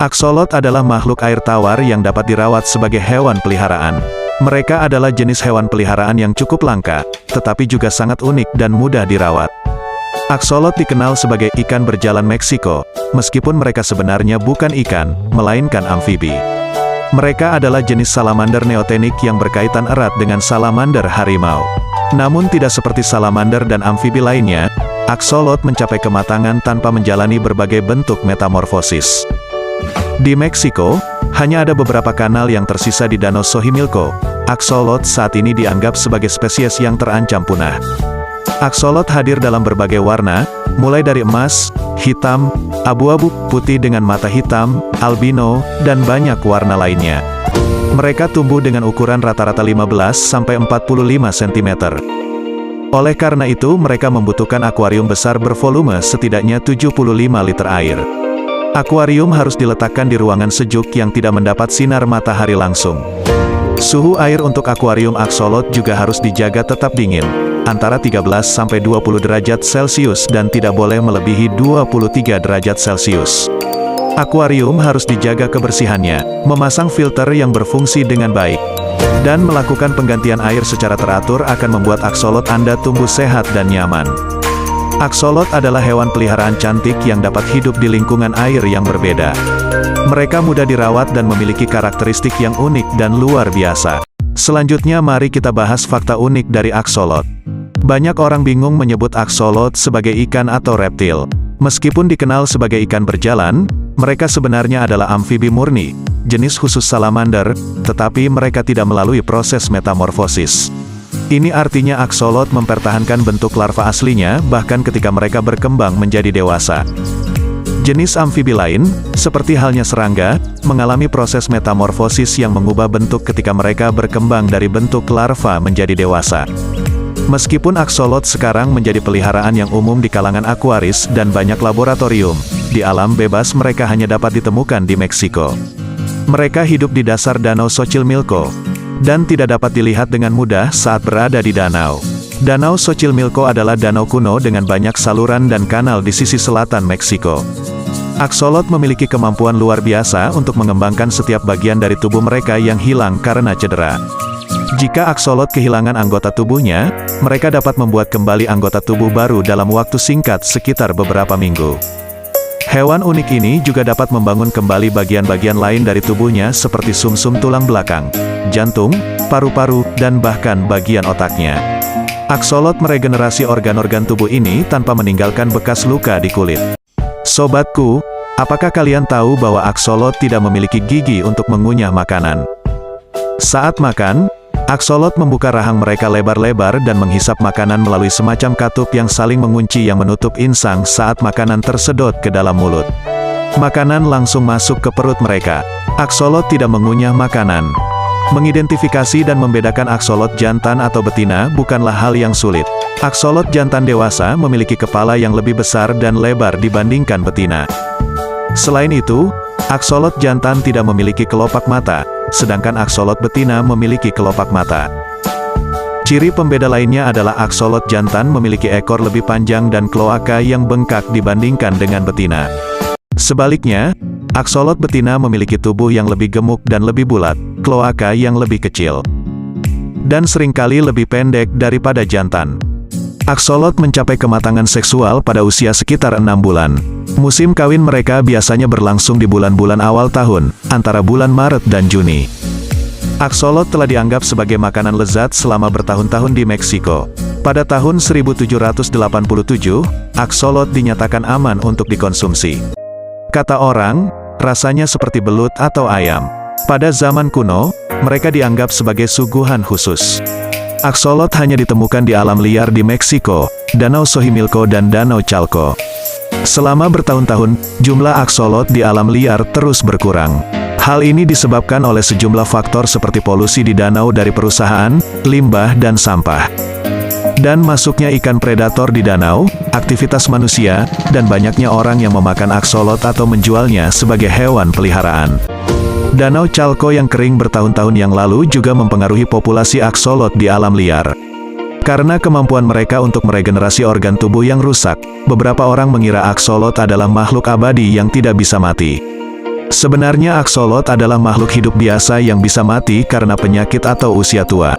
Aksolot adalah makhluk air tawar yang dapat dirawat sebagai hewan peliharaan. Mereka adalah jenis hewan peliharaan yang cukup langka, tetapi juga sangat unik dan mudah dirawat. Aksolot dikenal sebagai ikan berjalan Meksiko, meskipun mereka sebenarnya bukan ikan, melainkan amfibi. Mereka adalah jenis salamander neotenik yang berkaitan erat dengan salamander harimau. Namun tidak seperti salamander dan amfibi lainnya, aksolot mencapai kematangan tanpa menjalani berbagai bentuk metamorfosis. Di Meksiko, hanya ada beberapa kanal yang tersisa di Danau Xochimilco. Aksolot saat ini dianggap sebagai spesies yang terancam punah. Aksolot hadir dalam berbagai warna, mulai dari emas, hitam, abu-abu, putih dengan mata hitam, albino, dan banyak warna lainnya. Mereka tumbuh dengan ukuran rata-rata 15–45 cm. Oleh karena itu, mereka membutuhkan akuarium besar bervolume setidaknya 75 liter air. Akuarium harus diletakkan di ruangan sejuk yang tidak mendapat sinar matahari langsung. Suhu air untuk akuarium aksolot juga harus dijaga tetap dingin, antara 13–20 derajat Celcius dan tidak boleh melebihi 23 derajat Celcius. Akuarium harus dijaga kebersihannya, memasang filter yang berfungsi dengan baik, dan melakukan penggantian air secara teratur akan membuat aksolot Anda tumbuh sehat dan nyaman. Aksolot adalah hewan peliharaan cantik yang dapat hidup di lingkungan air yang berbeda. Mereka mudah dirawat dan memiliki karakteristik yang unik dan luar biasa. Selanjutnya mari kita bahas fakta unik dari aksolot. Banyak orang bingung menyebut aksolot sebagai ikan atau reptil. Meskipun dikenal sebagai ikan berjalan, mereka sebenarnya adalah amfibi murni, jenis khusus salamander, tetapi mereka tidak melalui proses metamorfosis. Ini artinya aksolot mempertahankan bentuk larva aslinya bahkan ketika mereka berkembang menjadi dewasa. Jenis amfibi lain, seperti halnya serangga, mengalami proses metamorfosis yang mengubah bentuk ketika mereka berkembang dari bentuk larva menjadi dewasa. Meskipun aksolot sekarang menjadi peliharaan yang umum di kalangan akuaris dan banyak laboratorium, di alam bebas mereka hanya dapat ditemukan di Meksiko. Mereka hidup di dasar Danau Xochimilco, dan tidak dapat dilihat dengan mudah saat berada di danau. Danau Xochimilco adalah danau kuno dengan banyak saluran dan kanal di sisi selatan Meksiko. Aksolot memiliki kemampuan luar biasa untuk mengembangkan setiap bagian dari tubuh mereka yang hilang karena cedera. Jika aksolot kehilangan anggota tubuhnya, mereka dapat membuat kembali anggota tubuh baru dalam waktu singkat sekitar beberapa minggu. Hewan unik ini juga dapat membangun kembali bagian-bagian lain dari tubuhnya seperti sumsum tulang belakang, jantung, paru-paru, dan bahkan bagian otaknya. Aksolot meregenerasi organ-organ tubuh ini tanpa meninggalkan bekas luka di kulit. Sobatku, apakah kalian tahu bahwa aksolot tidak memiliki gigi untuk mengunyah makanan? Saat makan, aksolot membuka rahang mereka lebar-lebar dan menghisap makanan melalui semacam katup yang saling mengunci yang menutup insang saat makanan tersedot ke dalam mulut. Makanan langsung masuk ke perut mereka. Aksolot tidak mengunyah makanan. Mengidentifikasi dan membedakan aksolot jantan atau betina bukanlah hal yang sulit. Aksolot jantan dewasa memiliki kepala yang lebih besar dan lebar dibandingkan betina. Selain itu, aksolot jantan tidak memiliki kelopak mata, sedangkan aksolot betina memiliki kelopak mata. Ciri pembeda lainnya adalah aksolot jantan memiliki ekor lebih panjang dan kloaka yang bengkak dibandingkan dengan betina. Sebaliknya, aksolot betina memiliki tubuh yang lebih gemuk dan lebih bulat, kloaka yang lebih kecil, dan seringkali lebih pendek daripada jantan. Aksolot mencapai kematangan seksual pada usia sekitar 6 bulan. Musim kawin mereka biasanya berlangsung di bulan-bulan awal tahun, antara bulan Maret dan Juni. Aksolot telah dianggap sebagai makanan lezat selama bertahun-tahun di Meksiko. Pada tahun 1787, aksolot dinyatakan aman untuk dikonsumsi. Kata orang, rasanya seperti belut atau ayam. Pada zaman kuno, mereka dianggap sebagai suguhan khusus. Aksolot hanya ditemukan di alam liar di Meksiko, Danau Xochimilco dan Danau Chalco. Selama bertahun-tahun, jumlah aksolot di alam liar terus berkurang. Hal ini disebabkan oleh sejumlah faktor seperti polusi di danau dari perusahaan, limbah dan sampah, dan masuknya ikan predator di danau, aktivitas manusia, dan banyaknya orang yang memakan aksolot atau menjualnya sebagai hewan peliharaan. Danau Chalco yang kering bertahun-tahun yang lalu juga mempengaruhi populasi aksolot di alam liar. Karena kemampuan mereka untuk meregenerasi organ tubuh yang rusak, beberapa orang mengira aksolot adalah makhluk abadi yang tidak bisa mati. Sebenarnya aksolot adalah makhluk hidup biasa yang bisa mati karena penyakit atau usia tua.